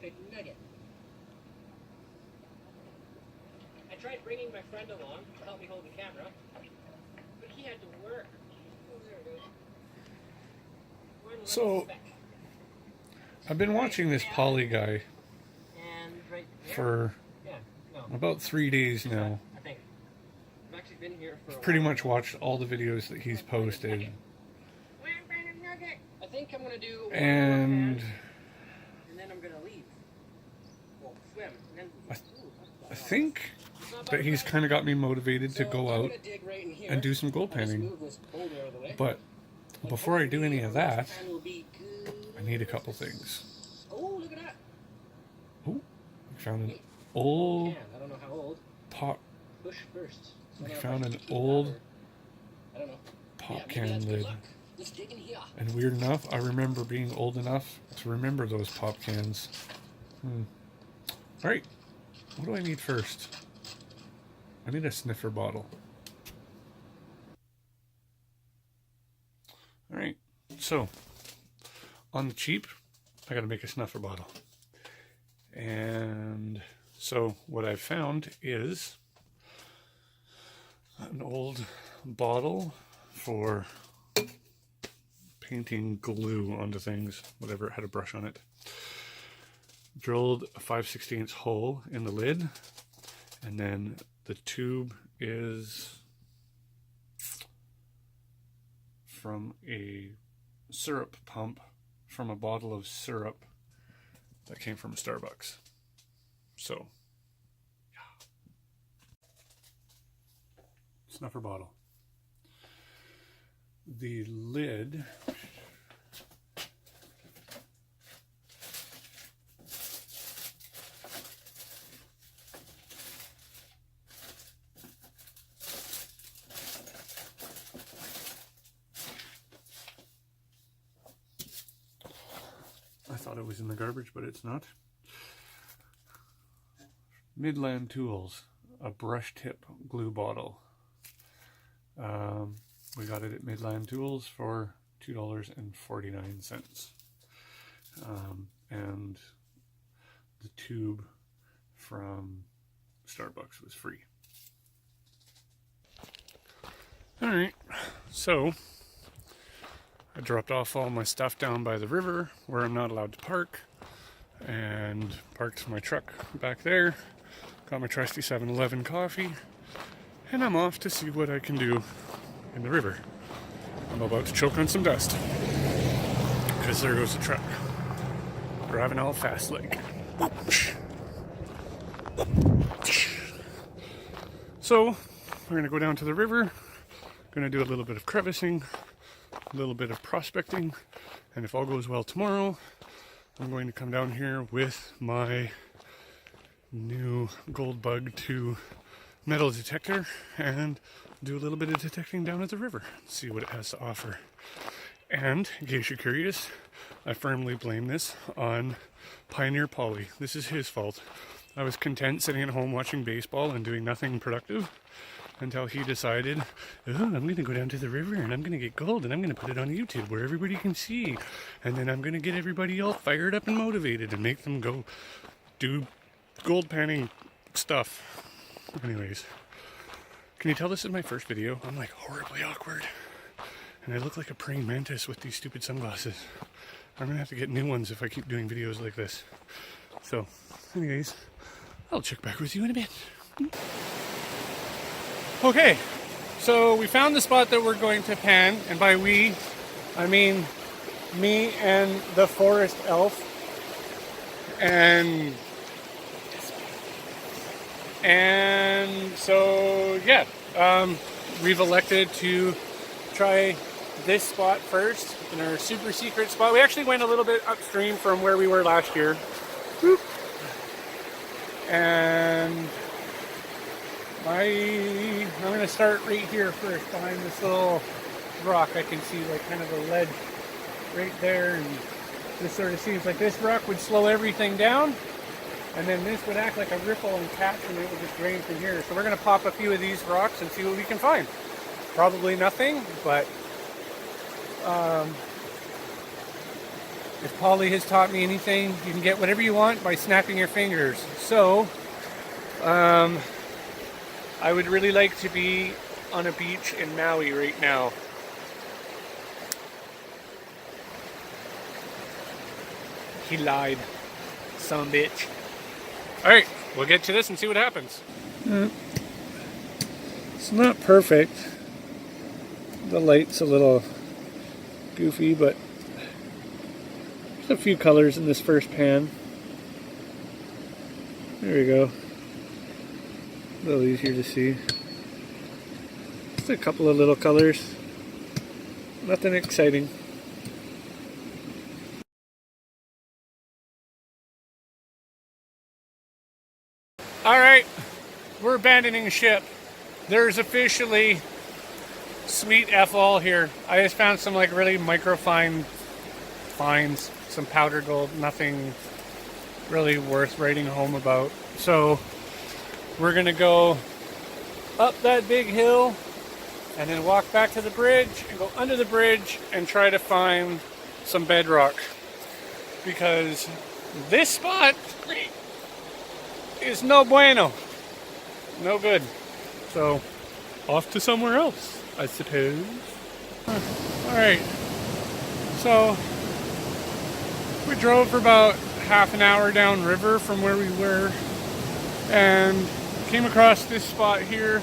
perfect nugget. I tried bringing my friend along to help me hold the camera, but he had to work. Oh, there it is. So, I've been watching this Pauly guy for about 3 days now. I've pretty much watched all the videos that he's posted. I think I'm gonna do And then I'm gonna leave. Well, swim. And then, I think that he's kind of got me motivated to go out and do some gold panning. But before I do any of that, I need a couple things. Oh, look at that. Oh, I found an old I don't know how old. pop. Push first. I found an old pop can lid. Let's dig in here. And weird enough, I remember being old enough to remember those pop cans. Alright, what do I need first? I need a sniffer bottle. Alright, so on the cheap, I gotta make a sniffer bottle. And so what I've found is an old bottle for painting glue onto things, whatever it had a brush on it. Drilled a 5/16 hole in the lid, and then the tube is from a syrup pump from a bottle of syrup that came from a Starbucks. So, yeah. Snuffer bottle. The lid I thought it was in the garbage, but it's not. Midland Tools, a brush tip glue bottle. We got it at Midland Tools for $2.49. And the tube from Starbucks was free. Alright, so I dropped off all my stuff down by the river where I'm not allowed to park, and parked my truck back there. Got my trusty 7-Eleven coffee, and I'm off to see what I can do in the river. I'm about to choke on some dust, because there goes the truck. Driving all fast like. So, we're going to go down to the river, going to do a little bit of crevicing, a little bit of prospecting, and if all goes well tomorrow, I'm going to come down here with my new Gold Bug 2 metal detector and do a little bit of detecting down at the river, see what it has to offer. And, in case you're curious, I firmly blame this on Pioneer Pauly. This is his fault. I was content sitting at home watching baseball and doing nothing productive until he decided, oh, I'm going to go down to the river and I'm going to get gold and I'm going to put it on YouTube where everybody can see. And then I'm going to get everybody all fired up and motivated and make them go do gold panning stuff. Anyways, can you tell this is my first video? I'm like horribly awkward. And I look like a praying mantis with these stupid sunglasses. I'm going to have to get new ones if I keep doing videos like this. So, anyways, I'll check back with you in a bit. Okay, so we found the spot that we're going to pan, and by we, I mean me and the forest elf. And so, yeah, we've elected to try this spot first in our super secret spot. We actually went a little bit upstream from where we were last year. Whoop. And I'm going to start right here first, behind this little rock. I can see like kind of a ledge right there, and this sort of seems like this rock would slow everything down, and then this would act like a ripple and catch, and it would just drain from here. So we're going to pop a few of these rocks and see what we can find. Probably nothing, but if Pauly has taught me anything, you can get whatever you want by snapping your fingers. So, I would really like to be on a beach in Maui right now. He lied. Son of a bitch. Alright, we'll get to this and see what happens. It's not perfect. The light's a little goofy, but there's a few colors in this first pan. There we go. A little easier to see. Just a couple of little colors. Nothing exciting. Alright, we're abandoning ship. There's officially sweet F all here. I just found some like really microfine finds, some powder gold, nothing really worth writing home about. So we're gonna go up that big hill and then walk back to the bridge and go under the bridge and try to find some bedrock, because this spot is no bueno, no good. So off to somewhere else, I suppose. Alright, so we drove for about half an hour downriver from where we were and came across this spot here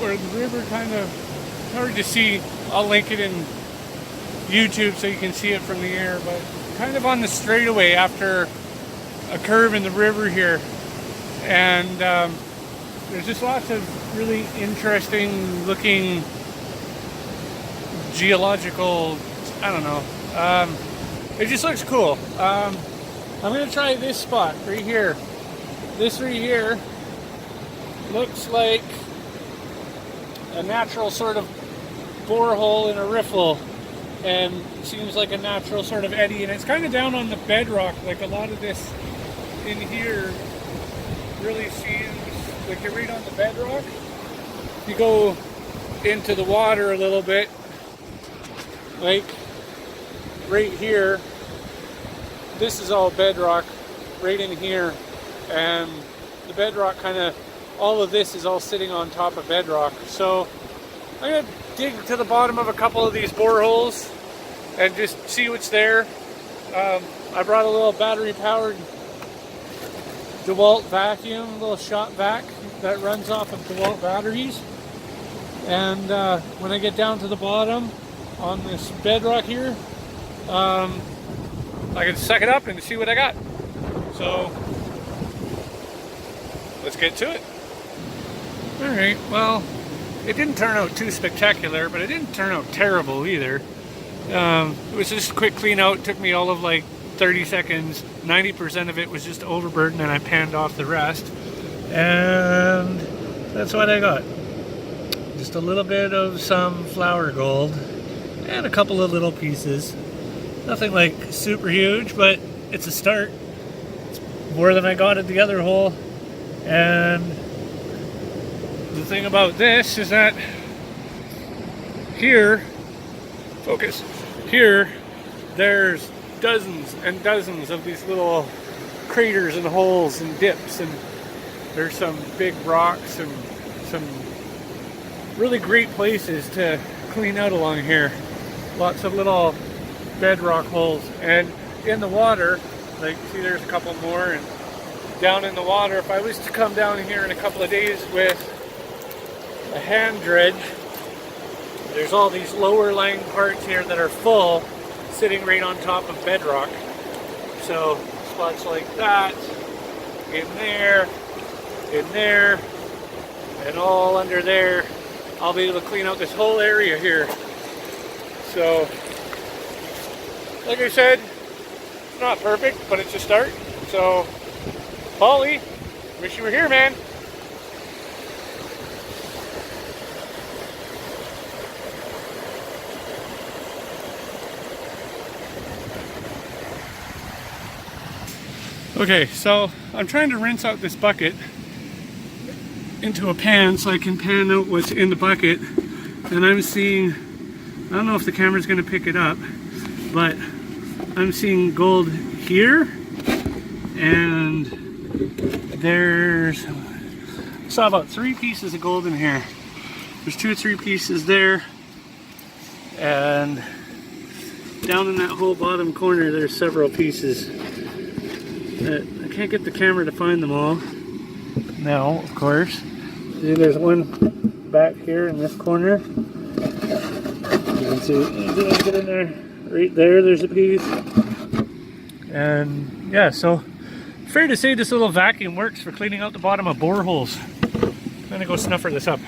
where the river kind of, hard to see, I'll link it in YouTube so you can see it from the air, but kind of on the straightaway after a curve in the river here. And there's just lots of really interesting looking geological, I don't know, it just looks cool. I'm going to try this spot right here. This right here looks like a natural sort of borehole in a riffle, and seems like a natural sort of eddy, and it's kind of down on the bedrock. Like a lot of this in here really seems like you're right on the bedrock. If you go into the water a little bit, like right here, this is all bedrock right in here, and the bedrock kind of, all of this is all sitting on top of bedrock. So I'm going to dig to the bottom of a couple of these boreholes and just see what's there. I brought a little battery powered DeWalt vacuum, a little shop vac that runs off of DeWalt batteries. And when I get down to the bottom on this bedrock here, I can suck it up and see what I got. So let's get to it. Alright, well, it didn't turn out too spectacular, but it didn't turn out terrible either. It was just a quick clean out. It took me all of like 30 seconds. 90% of it was just overburden, and I panned off the rest. And that's what I got. Just a little bit of some flour gold and a couple of little pieces. Nothing like super huge, but it's a start. It's more than I got at the other hole. And the thing about this is that here, focus, here, there's dozens and dozens of these little craters and holes and dips, and there's some big rocks and some really great places to clean out along here. Lots of little bedrock holes, and in the water, like, see, there's a couple more, and down in the water, if I was to come down here in a couple of days with a hand dredge, there's all these lower lying parts here that are full, sitting right on top of bedrock. So spots like that, in there, and all under there, I'll be able to clean out this whole area here. So like I said, it's not perfect, but it's a start. So, Pauly, wish you were here, man. Okay, so I'm trying to rinse out this bucket into a pan so I can pan out what's in the bucket. And I'm seeing, I don't know if the camera's going to pick it up, but I'm seeing gold here, and there's, I saw about 3 pieces of gold in here. There's 2 or 3 pieces there, and down in that whole bottom corner there's several pieces. I can't get the camera to find them all now, of course. See, there's one back here in this corner. You can see, get in there, right there, there's a piece. And yeah, so fair to say this little vacuum works for cleaning out the bottom of boreholes. I'm gonna go snuffer this up.